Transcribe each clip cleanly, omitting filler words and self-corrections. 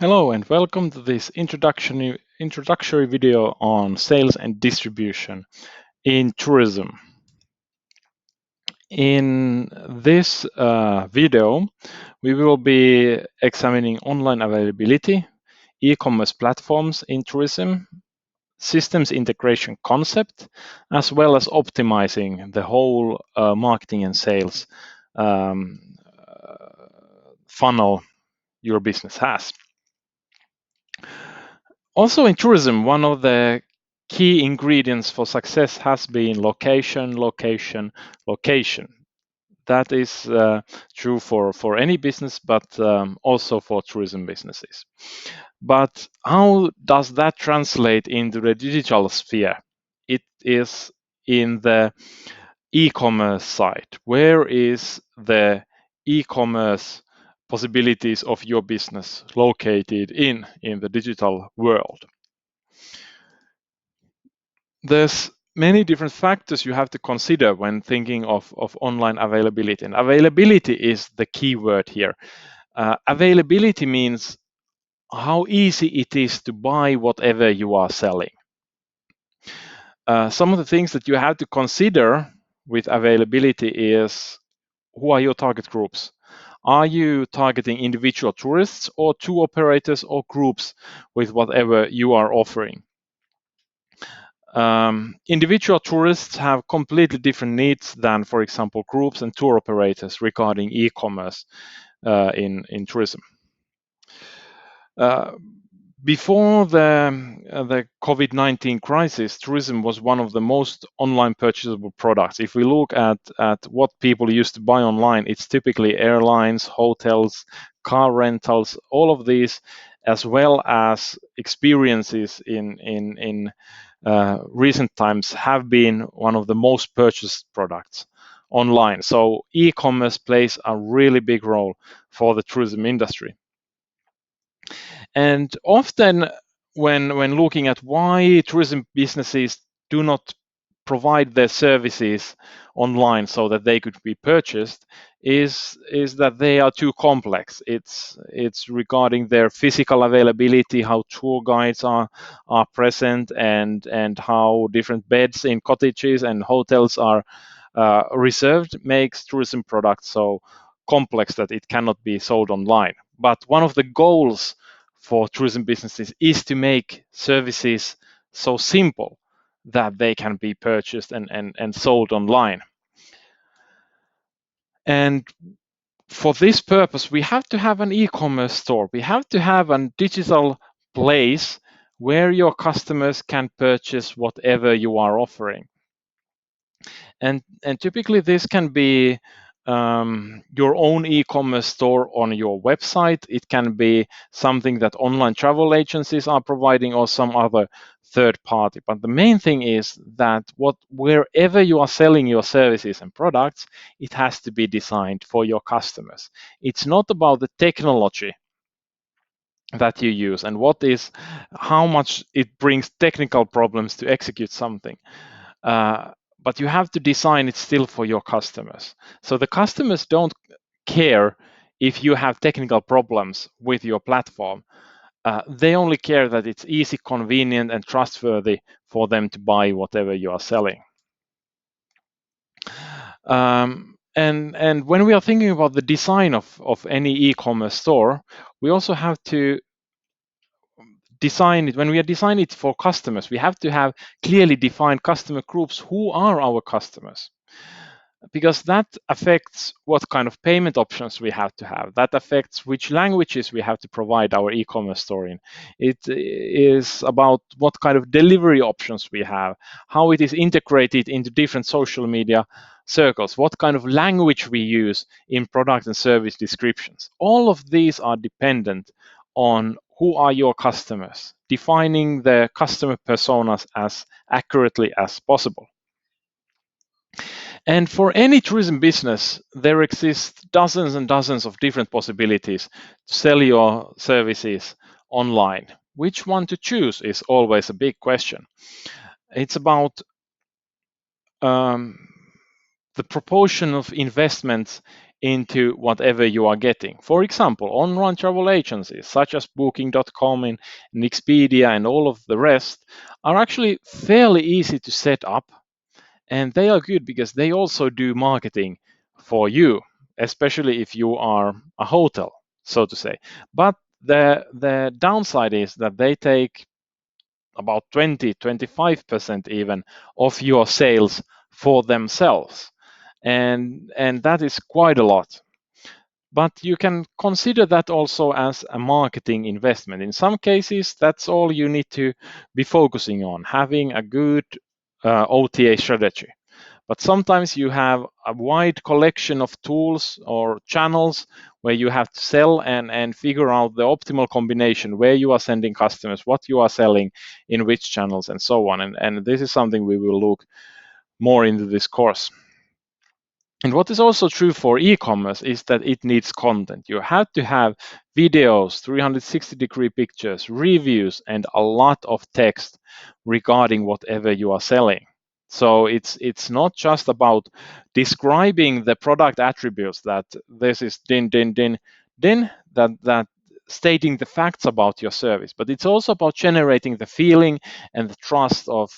Hello and welcome to this introductory video on sales and distribution in tourism. In this video, we will be examining online availability, e-commerce platforms in tourism, systems integration concept, as well as optimizing the whole marketing and sales funnel your business has. Also in tourism, one of the key ingredients for success has been location, location, location. That is true for any business, but also for tourism businesses. But how does that translate into the digital sphere? It is in the e-commerce side. Where is the e-commerce possibilities of your business located in the digital world? There's many different factors you have to consider when thinking of online availability, and availability is the key word here. Availability means how easy it is to buy whatever you are selling. Some of the things that you have to consider with availability is, who are your target groups? Are you targeting individual tourists or tour operators or groups with whatever you are offering? Individual tourists have completely different needs than, for example, groups and tour operators regarding e-commerce in tourism. Before the COVID-19 crisis, tourism was one of the most online purchasable products. If we look at what people used to buy online, it's typically airlines, hotels, car rentals, all of these, as well as experiences in recent times have been one of the most purchased products online. So e-commerce plays a really big role for the tourism industry. And often when looking at why tourism businesses do not provide their services online so that they could be purchased is that they are too complex. It's regarding their physical availability, how tour guides are present, and how different beds in cottages and hotels are reserved, makes tourism products so complex that it cannot be sold online. But one of the goals for tourism businesses is to make services so simple that they can be purchased and sold online. And for this purpose, we have to have an e-commerce store. We have to have a digital place where your customers can purchase whatever you are offering. And typically this can be your own e-commerce store on your website. It can be something that online travel agencies are providing or some other third party. But the main thing is that wherever you are selling your services and products, it has to be designed for your customers. It's not about the technology that you use and how much it brings technical problems to execute something. But you have to design it still for your customers. So the customers don't care if you have technical problems with your platform. They only care that it's easy, convenient, and trustworthy for them to buy whatever you are selling. And when we are thinking about the design of any e-commerce store, we also have to design it. When we are designing it for customers, we have to have clearly defined customer groups. Who are our customers? Because that affects what kind of payment options we have to have. That affects which languages we have to provide our e-commerce store in. It is about what kind of delivery options we have, how it is integrated into different social media circles, what kind of language we use in product and service descriptions. All of these are dependent on who are your customers, defining the customer personas as accurately as possible. And for any tourism business, there exist dozens and dozens of different possibilities to sell your services online. Which one to choose is always a big question. It's about the proportion of investments into whatever you are getting. For example, online travel agencies such as Booking.com and Expedia and all of the rest are actually fairly easy to set up, and they are good because they also do marketing for you, especially if you are a hotel, so to say. But the downside is that they take about 20-25% even of your sales for themselves, and that is quite a lot. But you can consider that also as a marketing investment. In some cases, that's all you need to be focusing on, having a good OTA strategy. But sometimes you have a wide collection of tools or channels where you have to sell and figure out the optimal combination, where you are sending customers, what you are selling, in which channels, and so on. And this is something we will look more into this course. And what is also true for e-commerce is that it needs content. You have to have videos, 360-degree pictures, reviews, and a lot of text regarding whatever you are selling. So it's not just about describing the product attributes, that this is that stating the facts about your service, but it's also about generating the feeling and the trust of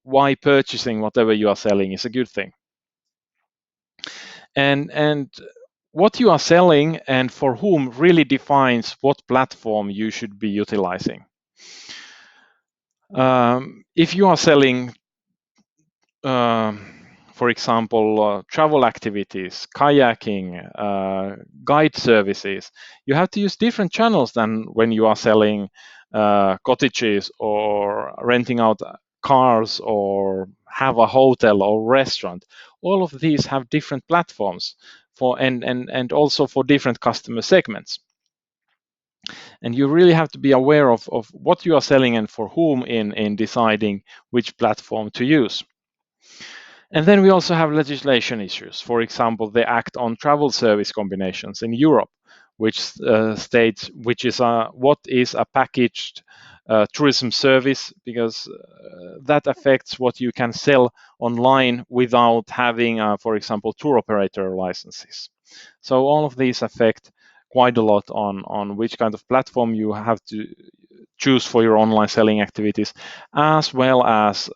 why purchasing whatever you are selling is a good thing. And what you are selling and for whom really defines what platform you should be utilizing. If you are selling, for example, travel activities, kayaking, guide services, you have to use different channels than when you are selling cottages or renting out cars or have a hotel or restaurant. All of these have different platforms for and also for different customer segments. And you really have to be aware of what you are selling and for whom in deciding which platform to use. And then we also have legislation issues. For example, the Act on Travel Service Combinations in Europe, which states what is a packaged tourism service, because that affects what you can sell online without having, for example, tour operator licenses. So all of these affect quite a lot on which kind of platform you have to choose for your online selling activities, as well as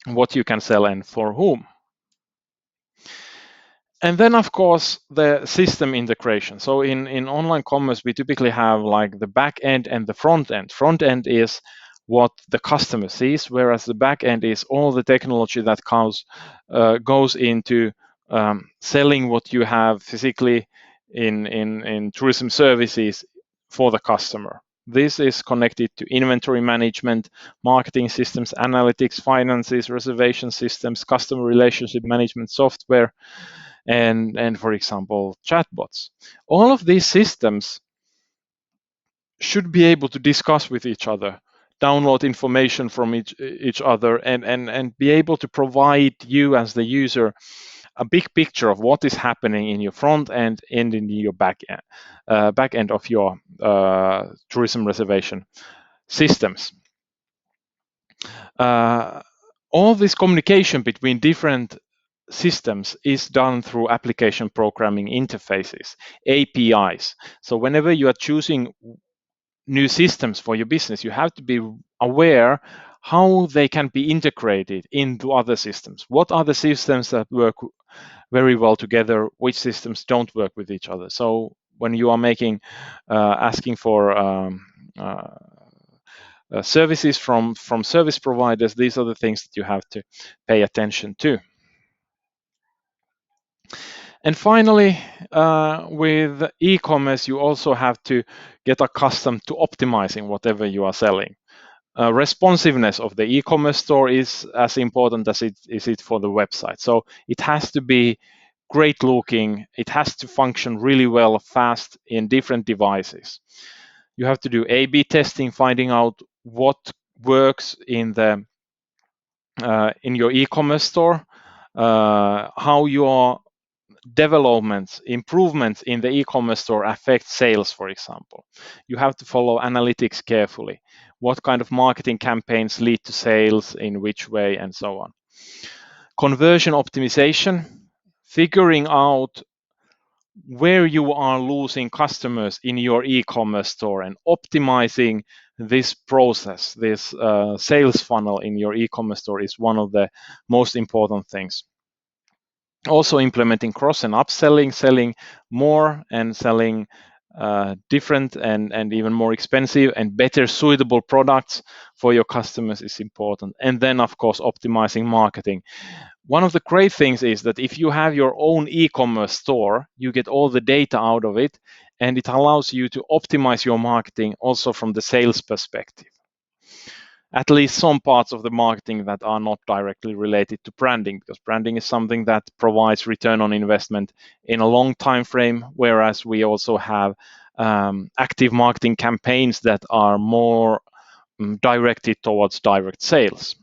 what you can sell and for whom. And then, of course, the system integration. So in online commerce, we typically have like the back end and the front end. Front end is what the customer sees, whereas the back end is all the technology that goes into selling what you have physically in tourism services for the customer. This is connected to inventory management, marketing systems, analytics, finances, reservation systems, customer relationship management software, and for example, chatbots. All of these systems should be able to discuss with each other, download information from each other, and be able to provide you as the user a big picture of what is happening in your front end and in your back end of your tourism reservation systems. All this communication between different systems is done through application programming interfaces, APIs. So whenever you are choosing new systems for your business, you have to be aware how they can be integrated into other systems. What are the systems that work very well together? Which systems don't work with each other? So when you are asking for services from service providers, these are the things that you have to pay attention to. And finally, with e-commerce, you also have to get accustomed to optimizing whatever you are selling. Responsiveness of the e-commerce store is as important as it is for the website. So it has to be great looking. It has to function really well, fast in different devices. You have to do A/B testing, finding out what works in your e-commerce store, how your developments, improvements in the e-commerce store affect sales, for example. You have to follow analytics carefully. What kind of marketing campaigns lead to sales, in which way, and so on. Conversion optimization, figuring out where you are losing customers in your e-commerce store and optimizing this process, this sales funnel in your e-commerce store is one of the most important things. Also implementing cross and upselling, selling more and selling different and even more expensive and better suitable products for your customers is important. And then, of course, optimizing marketing. One of the great things is that if you have your own e-commerce store, you get all the data out of it, and it allows you to optimize your marketing also from the sales perspective. At least some parts of the marketing that are not directly related to branding, because branding is something that provides return on investment in a long time frame, whereas we also have active marketing campaigns that are more directed towards direct sales.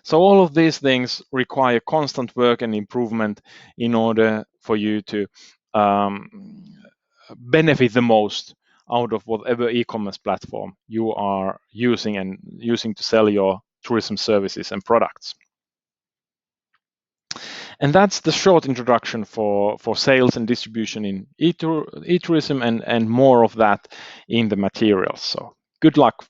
So all of these things require constant work and improvement in order for you to benefit the most out of whatever e-commerce platform you are using to sell your tourism services and products. And that's the short introduction for sales and distribution in e-tourism, and more of that in the materials. So good luck.